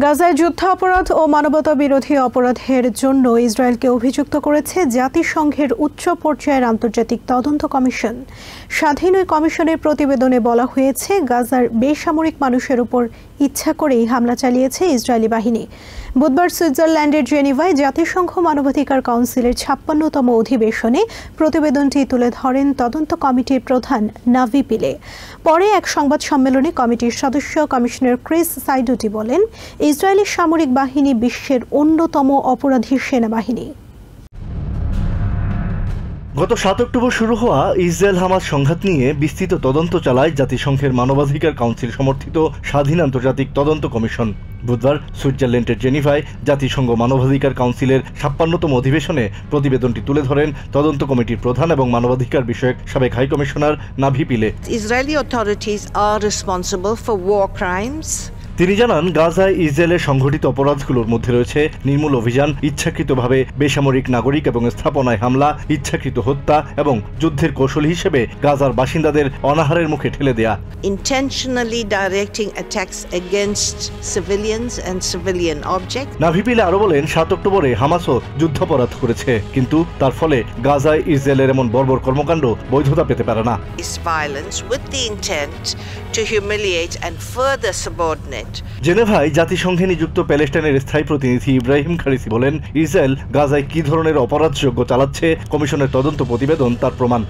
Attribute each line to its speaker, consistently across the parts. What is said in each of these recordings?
Speaker 1: গাজায় যুদ্ধাপরাধ ও মানবতা বিরোধী অপরাধের জন্য ইসরায়েলকে অভিযুক্ত করেছে জাতিসংঘের উচ্চ পর্যায়ের আন্তর্জাতিক তদন্ত কমিশন। স্বাধীন ওই কমিশনের প্রতিবেদনে বলা হয়েছে, গাজার বেসামরিক মানুষের উপর ইচ্ছা করেই হামলা চালিয়েছে ইসরায়েলি বাহিনী। বুধবার সুইজারল্যান্ডের জেনিভায় জাতিসংঘ মানবাধিকার কাউন্সিলের ৫৬তম অধিবেশনে প্রতিবেদনটি তুলে ধরেন তদন্ত কমিটির প্রধান নাভি পিলে। পরে এক সংবাদ সম্মেলনে কমিটির সদস্য কমিশনার ক্রিস সাইডুটি বলেন, ইসরায়েলি সামরিক বাহিনী বিশ্বের অন্যতম অপরাধী সেনাবাহিনী।
Speaker 2: গত ৭ অক্টোবর শুরু হওয়া ইসরায়েল হামাস সংঘাত নিয়ে বিস্তৃত তদন্ত চালায় জাতিসংঘের মানবাধিকার কাউন্সিল সমর্থিত স্বাধীন আন্তর্জাতিক তদন্ত কমিশন। বুধবার সুইজারল্যান্ডের জেনিভায় জাতিসংঘ মানবাধিকার কাউন্সিলের ৫৬তম অধিবেশনে প্রতিবেদনটি তুলে ধরেন তদন্ত কমিটির প্রধান এবং মানবাধিকার বিষয়ক সাবেক হাই কমিশনার নাভি পিলে।
Speaker 3: Israeli authorities are responsible for war crimes.
Speaker 2: তিনি জানান, গাজায় ইসরায়েলের সংঘটিত অপরাধগুলোর মধ্যে রয়েছে নির্মূল অভিযান, ইচ্ছাকৃতভাবে বেসামরিক নাগরিক এবং স্থাপনায় হামলা, ইচ্ছাকৃত হত্যা এবং যুদ্ধের কৌশল হিসেবে গাজার বাসিন্দাদের অনাহারের মুখে ঠেলে দেয়া।
Speaker 3: Intentionally directing attacks against civilians and civilian objects.
Speaker 2: নাভি পিলে আরো বলেন, ৭ অক্টোবরে হামাসও যুদ্ধাপরাধ করেছে, কিন্তু তার ফলে গাজায় ইসরায়েলের এমন বর্বর কর্মকাণ্ড বৈধতা পেতে পারে না।
Speaker 3: Is violence with the intent to humiliate and further subordinate.
Speaker 2: জেনেভায় জাতিসংঘে নিযুক্ত প্যালেস্টাইনের স্থায়ী প্রতিনিধি ইব্রাহিম খারিসি বলেন, ইসরায়েল গাজায় কি ধরনের অপরাধযোগ্য চালাচ্ছে কমিশনের তদন্ত প্রতিবেদন তার প্রমাণ।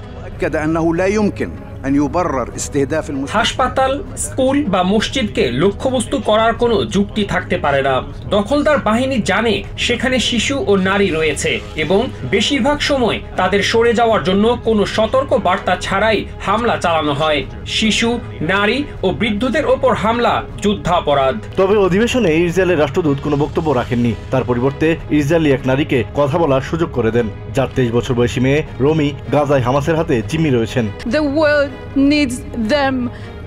Speaker 4: হাসপাতাল, স্কুল বা মসজিদকে লক্ষ্যবস্তু করার কোনো যুক্তি থাকতে পারে না। দখলদার বাহিনী জানে সেখানে শিশু ও নারী রয়েছে এবং বেশিরভাগ সময় তাদের সরে যাওয়ার জন্য কোনো সতর্ক বার্তা ছাড়াই হামলা চালানো হয়। শিশু, নারী ও বৃদ্ধদের ওপর হামলা যুদ্ধাপরাধ।
Speaker 2: তবে অধিবেশনে ইসরায়েলের রাষ্ট্রদূত কোনো বক্তব্য রাখেননি। তার পরিবর্তে ইসরায়েলি এক নারীকে কথা বলার সুযোগ করে দেন, যার 23 বছর বয়সী মেয়ে রোমি গাজায় হামাসের হাতে জিম্মি রয়েছেন।
Speaker 5: The world needs them.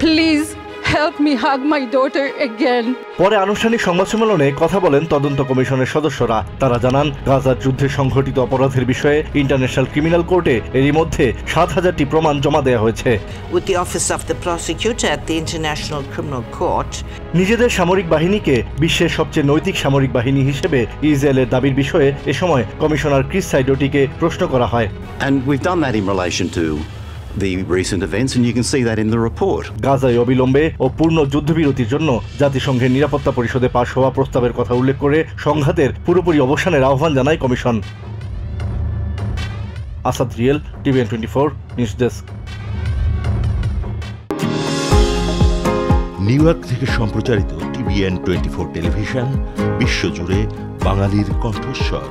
Speaker 5: Please help me hug my daughter again.
Speaker 2: পরে আনুষ্ঠানিক সংবাদ সম্মেলনে কথা বলেন তদন্ত কমিশনের সদস্যরা। তারা জানান, গাজার যুদ্ধে সংঘটিত অপরাধের বিষয়ে ইন্টারন্যাশনাল ক্রিমিনাল কোর্টে এরই মধ্যে ৭,০০০টি প্রমাণ জমা দেওয়া হয়েছে।
Speaker 3: With the Office of the Prosecutor at the International Criminal Court.
Speaker 2: নিজেদের সামরিক বাহিনীকে বিশ্বের সবচেয়ে নৈতিক সামরিক বাহিনী হিসেবে ইসরায়েলের দাবির বিষয়ে এ সময় কমিশনার ক্রিস সাইডোটিকে প্রশ্ন করা হয়।
Speaker 6: And we've done that in relation to the recent events, and you can see that in the report.
Speaker 2: গাজায় অবিলম্বে ও পূর্ণ যুদ্ধবিরতির জন্য জাতিসংঘের নিরাপত্তা পরিষদে পাশ হওয়া প্রস্তাবের কথা উল্লেখ করে সংঘাতের পুরোপুরি অবসানের আহ্বান জানায় commission. Asad real, TVN 24 news desk.
Speaker 7: New York থেকে সম্প্রচারিত TVN 24 টেলিভিশন বিশ্বজুড়ে বাঙালির কণ্ঠস্বর।